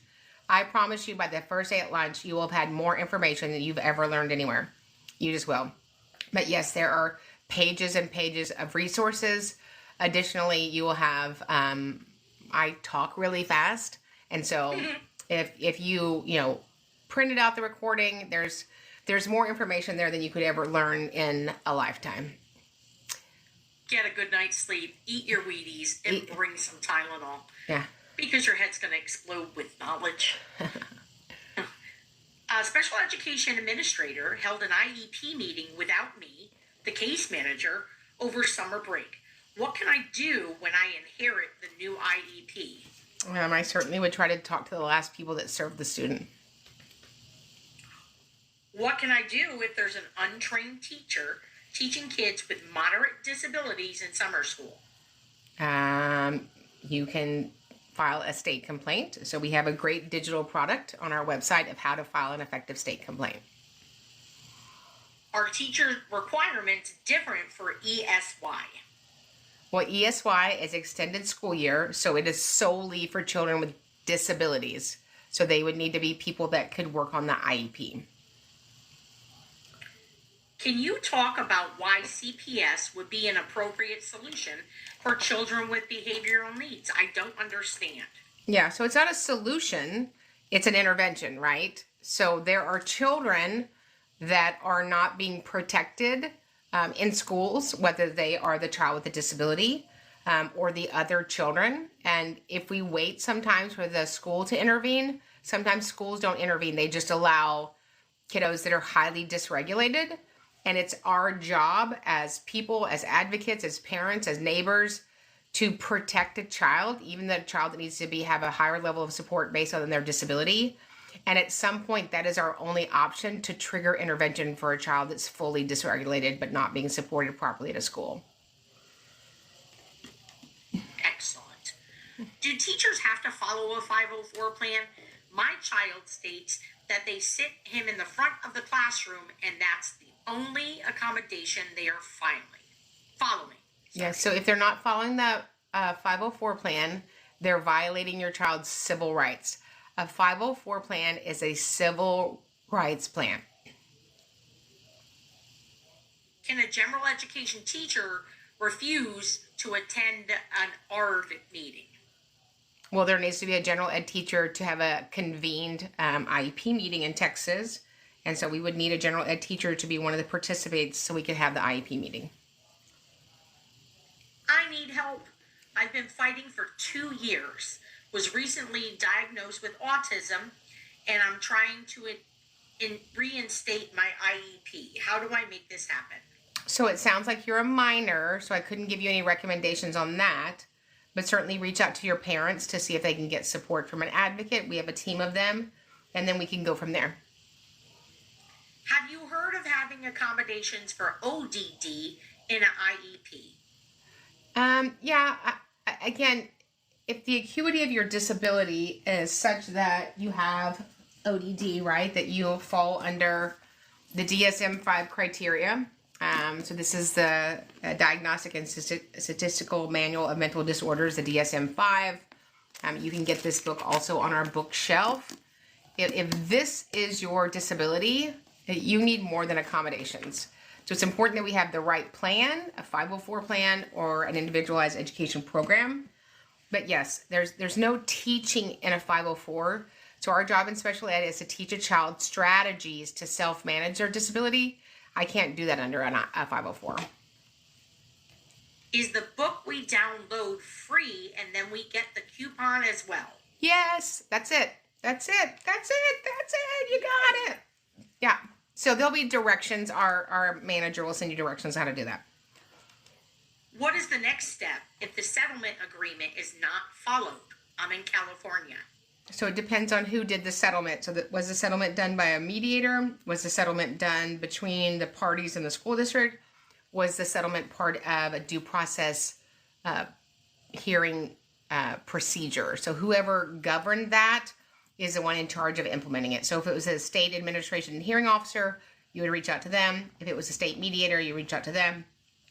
I promise you, by the first day at lunch, you will have had more information than you've ever learned anywhere. You just will. But yes, there are pages and pages of resources. Additionally, you will have, I talk really fast. And so if you printed out the recording, there's more information there than you could ever learn in a lifetime. Get a good night's sleep, eat your Wheaties, and bring some Tylenol. Yeah. Because your head's going to explode with knowledge. A special education administrator held an IEP meeting without me, the case manager, over summer break. What can I do when I inherit the new IEP? I certainly would try to talk to the last people that served the student. What can I do if there's an untrained teacher teaching kids with moderate disabilities in summer school? You can file a state complaint. So we have a great digital product on our website of how to file an effective state complaint. Are teacher requirements different for ESY? Well, ESY is extended school year, so it is solely for children with disabilities. So they would need to be people that could work on the IEP. Can you talk about why CPS would be an appropriate solution for children with behavioral needs? I don't understand. Yeah, so it's not a solution, it's an intervention, right? So there are children that are not being protected in schools, whether they are the child with a disability or the other children. And if we wait sometimes for the school to intervene, sometimes schools don't intervene. They just allow kiddos that are highly dysregulated. And it's our job as people, as advocates, as parents, as neighbors, to protect a child, even the child that needs to have a higher level of support based on their disability. And at some point, that is our only option to trigger intervention for a child that's fully dysregulated but not being supported properly at a school. Excellent. Do teachers have to follow a 504 plan? My child states that they sit him in the front of the classroom, and that's the only accommodation they are following. Yeah, so if they're not following the 504 plan, they're violating your child's civil rights. A 504 plan is a civil rights plan. Can a general education teacher refuse to attend an ARD meeting? Well, there needs to be a general ed teacher to have a convened IEP meeting in Texas. And so we would need a general ed teacher to be one of the participants so we could have the IEP meeting. I need help. I've been fighting for 2 years. Was recently diagnosed with autism, and I'm trying to reinstate my IEP. How do I make this happen? So it sounds like you're a minor, so I couldn't give you any recommendations on that. But certainly reach out to your parents to see if they can get support from an advocate. We have a team of them, and then we can go from there. Have you heard of having accommodations for ODD in an IEP? Again, if the acuity of your disability is such that you have ODD, right, that you'll fall under the DSM-5 criteria. So this is the Diagnostic and Statistical Manual of Mental Disorders, the DSM-5. You can get this book also on our bookshelf. If this is your disability, you need more than accommodations. So it's important that we have the right plan, a 504 plan, or an individualized education program. But yes, there's no teaching in a 504. So our job in special ed is to teach a child strategies to self-manage their disability. I can't do that under a 504. Is the book we download free and then we get the coupon as well? Yes, that's it. That's it. That's it. That's it. You got it. Yeah. So there'll be directions. Our manager will send you directions how to do that. What is the next step if the settlement agreement is not followed? I'm in California. So it depends on who did the settlement. So was the settlement done by a mediator? Was the settlement done between the parties in the school district? Was the settlement part of a due process hearing procedure? So whoever governed that is the one in charge of implementing it. So if it was a state administration and hearing officer, you would reach out to them. If it was a state mediator, you reach out to them.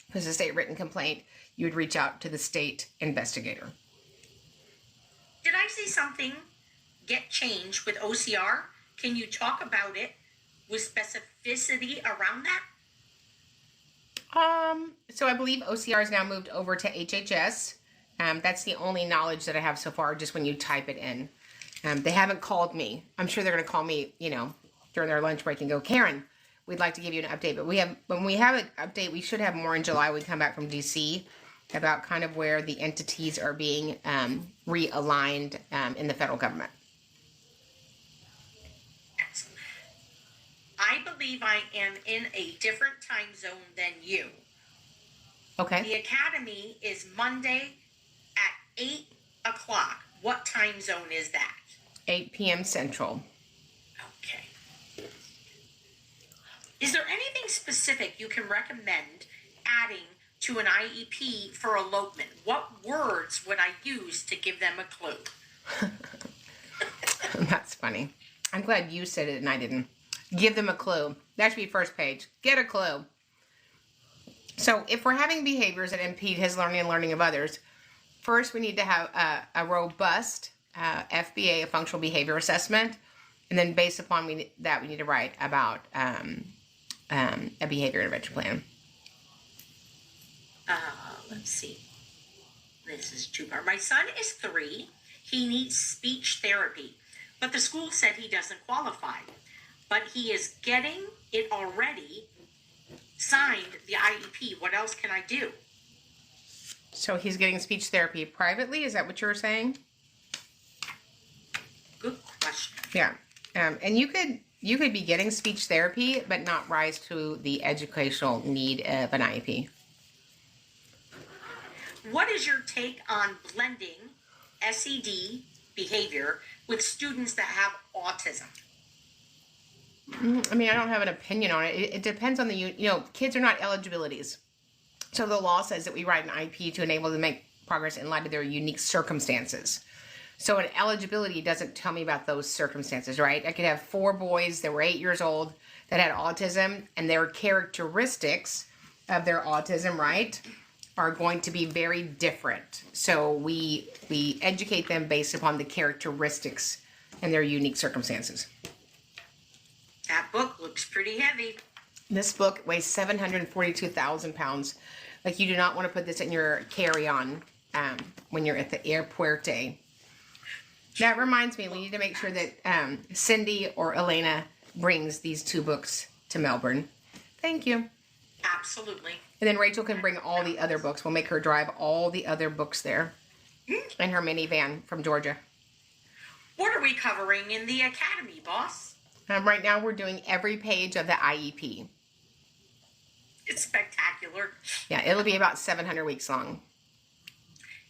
If it was a state written complaint, you would reach out to the state investigator. Did I see something get changed with OCR? Can you talk about it with specificity around that? So I believe OCR is now moved over to HHS. That's the only knowledge that I have so far, just when you type it in. They haven't called me. I'm sure they're going to call me, during their lunch break and go, Karen, we'd like to give you an update. But when we have an update, we should have more in July. We come back from DC about kind of where the entities are being realigned in the federal government. I believe I am in a different time zone than you. Okay. The academy is Monday at 8 o'clock. What time zone is that? 8 p.m. Central. Okay. Is there anything specific you can recommend adding to an IEP for elopement? What words would I use to give them a clue? That's funny. I'm glad you said it and I didn't. Give them a clue. That should be first page. Get a clue. So if we're having behaviors that impede his learning and learning of others, first we need to have a robust FBA, a functional behavior assessment. And then based upon that, we need to write about a behavior intervention plan. Let's see. This is two-part. My son is 3. He needs speech therapy, but the school said he doesn't qualify. But he is getting it already signed, the IEP. What else can I do? So he's getting speech therapy privately? Is that what you were saying? Good question. Yeah. And you could be getting speech therapy, but not rise to the educational need of an IEP. What is your take on blending SED behavior with students that have autism? I mean, I don't have an opinion on it. It depends on kids are not eligibilities. So the law says that we write an IEP to enable them to make progress in light of their unique circumstances. So an eligibility doesn't tell me about those circumstances, right? I could have 4 boys that were 8 years old that had autism, and their characteristics of their autism, right, are going to be very different. So we educate them based upon the characteristics and their unique circumstances. That book looks pretty heavy. This book weighs 742,000 pounds. Like, you do not want to put this in your carry-on when you're at the airport. That reminds me, we need to make sure that Cindy or Elena brings these 2 books to Melbourne. Thank you. Absolutely. And then Rachel can bring all the other books. We'll make her drive all the other books there in her minivan from Georgia. What are we covering in the academy, boss? Right now we're doing every page of the IEP. It's spectacular. Yeah, it'll be about 700 weeks long.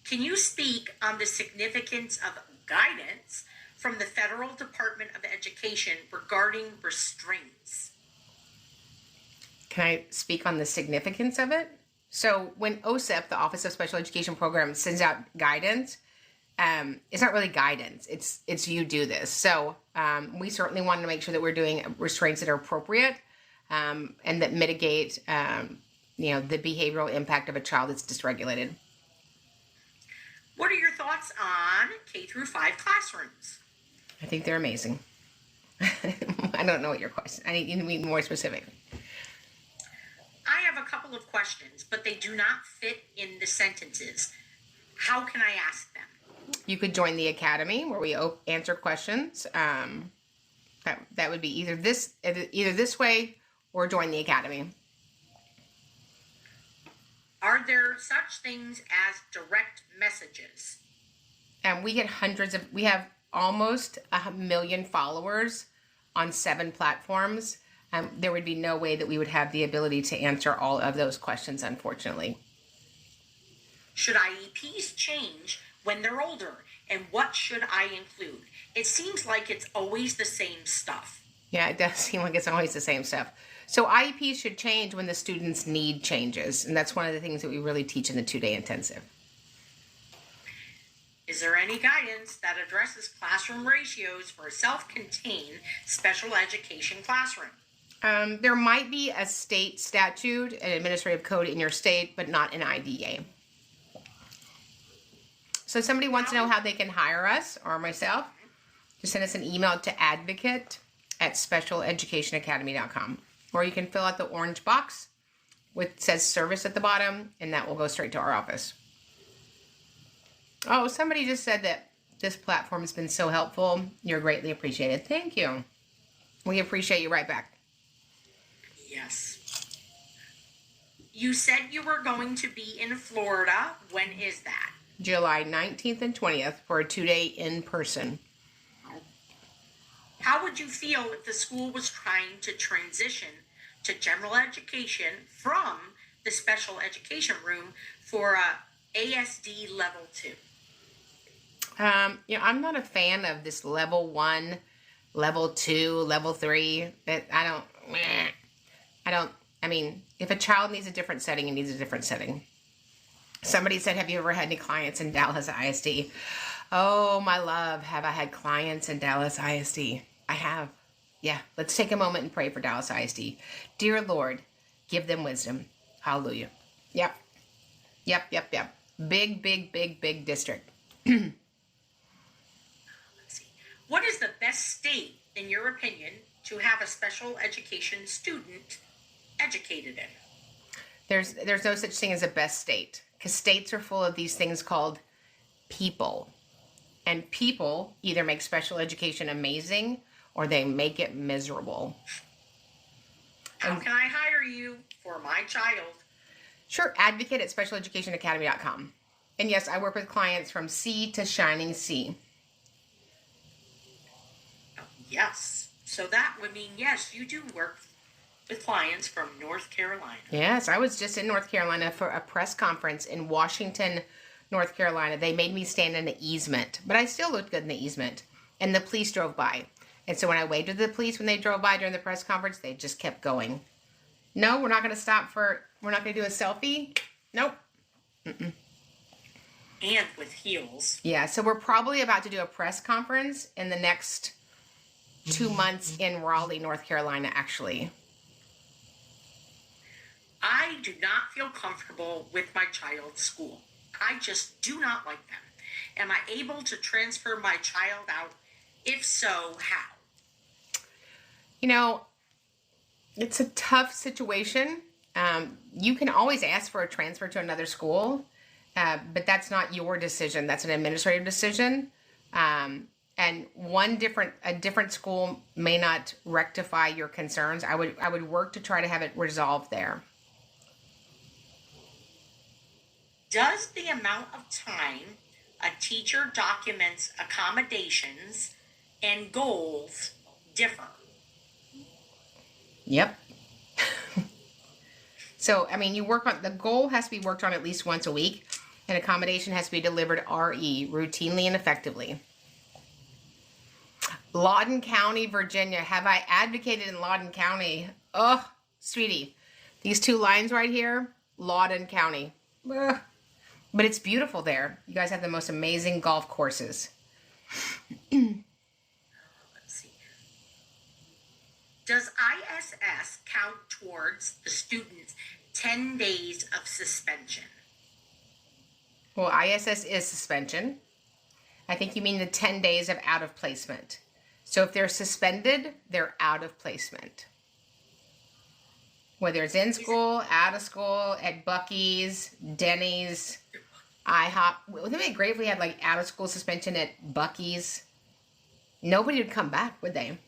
Can you speak on the significance of guidance from the Federal Department of Education regarding restraints? Can I speak on the significance of it? So when OSEP, the Office of Special Education Program, sends out guidance, it's not really guidance. It's you do this. So we certainly want to make sure that we're doing restraints that are appropriate. and that mitigate, the behavioral impact of a child that's dysregulated. What are your thoughts on K through 5 classrooms? I think they're amazing. I don't know what your question. I need you to be more specific. I have a couple of questions, but they do not fit in the sentences. How can I ask them? You could join the academy where we answer questions. That would be either this way or join the academy. Are there such things as direct messages? And we get we have almost 1 million followers on 7 platforms. There would be no way that we would have the ability to answer all of those questions, unfortunately. Should IEPs change when they're older? And what should I include? It seems like it's always the same stuff. Yeah, it does seem like it's always the same stuff. So IEPs should change when the students' need changes. And that's one of the things that we really teach in the 2-day intensive. Is there any guidance that addresses classroom ratios for a self-contained special education classroom? There might be a state statute, an administrative code in your state, but not an IDA. So somebody wants to know how they can hire us or myself. Just send us an email to advocate@specialeducationacademy.com. Or you can fill out the orange box which says service at the bottom, and that will go straight to our office. Oh, somebody just said that this platform has been so helpful. You're greatly appreciated. Thank you. We appreciate you right back. Yes. You said you were going to be in Florida. When is that? July 19th and 20th for a 2-day in-person. How would you feel if the school was trying to transition to general education from the special education room for a ASD level 2? I'm not a fan of this level 1, level 2, level 3. If a child needs a different setting, it needs a different setting. Somebody said, have you ever had any clients in Dallas ISD? Oh, my love, have I had clients in Dallas ISD? I have. Yeah, let's take a moment and pray for Dallas ISD. Dear Lord, give them wisdom. Hallelujah. Yep. Big district. Let's see. What is the best state, in your opinion, to have a special education student educated in? There's no such thing as a best state, because states are full of these things called people. And people either make special education amazing or they make it miserable. How can I hire you for my child? Sure, advocate@specialeducationacademy.com. And yes, I work with clients from C to Shining C. Oh, yes. So that would mean, yes, you do work with clients from North Carolina. Yes, I was just in North Carolina for a press conference in Washington, North Carolina. They made me stand in the easement, but I still looked good in the easement. And the police drove by. And so when I waved to the police when they drove by during the press conference, they just kept going. No, we're not going to we're not going to do a selfie. Nope. Mm-mm. And with heels. Yeah, so we're probably about to do a press conference in the next 2 months in Raleigh, North Carolina, actually. I do not feel comfortable with my child's school. I just do not like them. Am I able to transfer my child out? If so, how? It's a tough situation. You can always ask for a transfer to another school, but that's not your decision. That's an administrative decision. And a different school may not rectify your concerns. I would work to try to have it resolved there. Does the amount of time a teacher documents accommodations and goals differ? Yep. So, the goal has to be worked on at least once a week, and accommodation has to be delivered RE, routinely and effectively. Loudoun County, Virginia. Have I advocated in Loudoun County? Oh, sweetie. These 2 lines right here, Loudoun County. Ugh. But it's beautiful there. You guys have the most amazing golf courses. Let's see. Does ISS count towards the student's 10 days of suspension? Well, ISS is suspension. I think you mean the 10 days of out of placement. So if they're suspended, they're out of placement. Whether it's in school, out of school, at Buc-ee's, Denny's, IHOP. Wouldn't it be great if we had like out of school suspension at Buc-ee's? Nobody would come back, would they?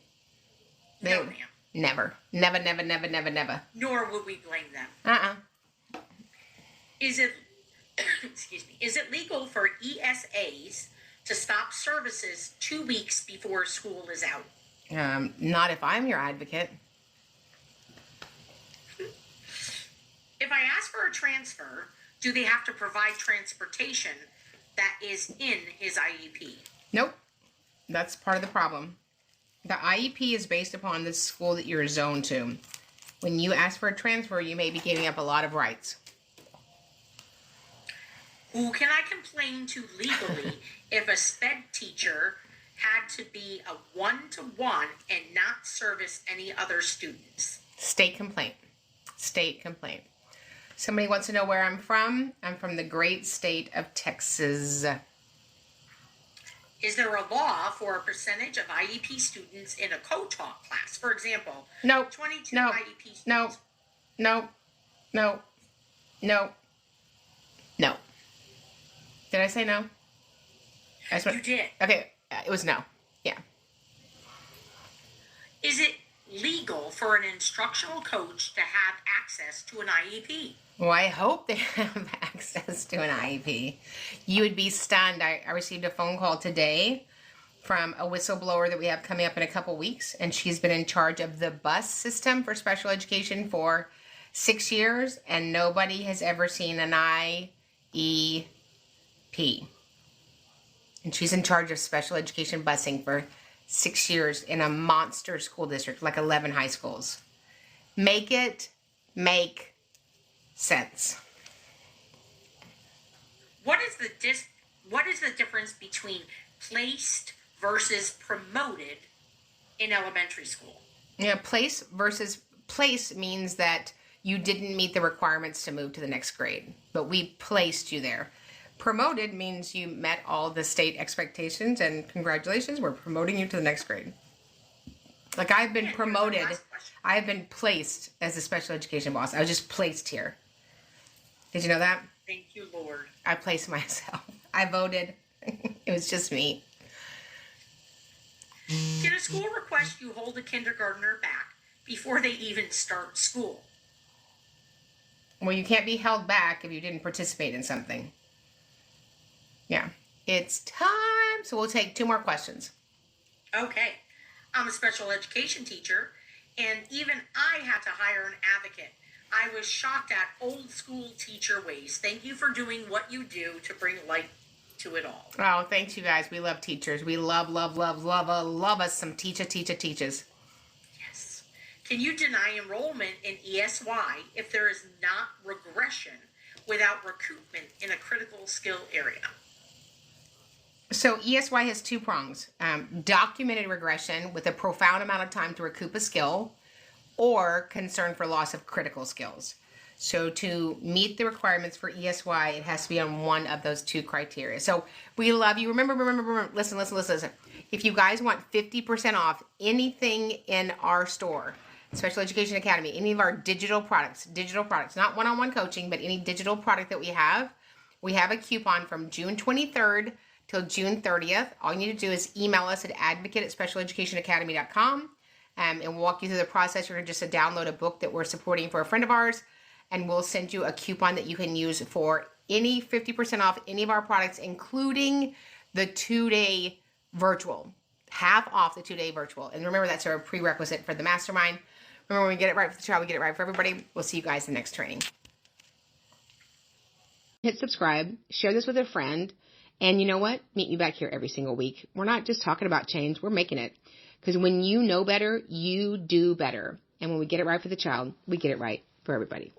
No, ma'am. Never. Never, never, never, never, never. Nor would we blame them. Is it is it legal for ESAs to stop services 2 weeks before school is out? Not if I'm your advocate. If I ask for a transfer, do they have to provide transportation that is in his IEP? Nope. That's part of the problem. The IEP is based upon the school that you're zoned to. When you ask for a transfer, you may be giving up a lot of rights. Who can I complain to legally if a sped teacher had to be a one-to-one and not service any other students? State complaint. State complaint. Somebody wants to know where I'm from. I'm from the great state of Texas. Is there a law for a percentage of IEP students in a co-taught class? For example, No. 22 No. IEP students. No. No. No. No. No. Did I say no? You did. Okay. It was no. Yeah. Is it legal for an instructional coach to have access to an IEP? Well, I hope they have access to an IEP. You would be stunned. I received a phone call today from a whistleblower that we have coming up in a couple weeks, and she's been in charge of the bus system for special education for 6 years, and nobody has ever seen an IEP. And she's in charge of special education busing for 6 years in a monster school district, like 11 high schools. Make it make sense. What is the difference between placed versus promoted in elementary school? Yeah, place means that you didn't meet the requirements to move to the next grade, but we placed you there. Promoted means you met all the state expectations, and congratulations, we're promoting you to the next grade. Like, I've been promoted. I've been placed as a special education boss. I was just placed here. Did you know that? Thank you, Lord. I placed myself. I voted. It was just me. Can a school request you hold a kindergartner back before they even start school? Well, you can't be held back if you didn't participate in something. Yeah. It's time. So we'll take 2 more questions. Okay. I'm a special education teacher, and even I had to hire an advocate. I was shocked at old school teacher ways. Thank you for doing what you do to bring light to it all. Oh, thanks, you guys. We love teachers. We love us some teaches. Yes. Can you deny enrollment in ESY if there is not regression without recoupment in a critical skill area? So ESY has 2 prongs. Documented regression with a profound amount of time to recoup a skill, or concern for loss of critical skills. So to meet the requirements for ESY, it has to be on one of those 2 criteria. So we love you. Remember, listen. If you guys want 50% off anything in our store, Special Education Academy, any of our digital products, not one-on-one coaching, but any digital product that we have a coupon from June 23rd till June 30th. All you need to do is email us at advocate@specialeducationacademy.com. And walk you through the process. You're going to just download a book that we're supporting for a friend of ours, and we'll send you a coupon that you can use for any 50% off any of our products, including the 2-day virtual. Half off the 2-day virtual. And remember, that's our prerequisite for the Mastermind. Remember, when we get it right for the child, we get it right for everybody. We'll see you guys in the next training. Hit subscribe, share this with a friend, and you know what? Meet me back here every single week. We're not just talking about change, we're making it. Because when you know better, you do better. And when we get it right for the child, we get it right for everybody.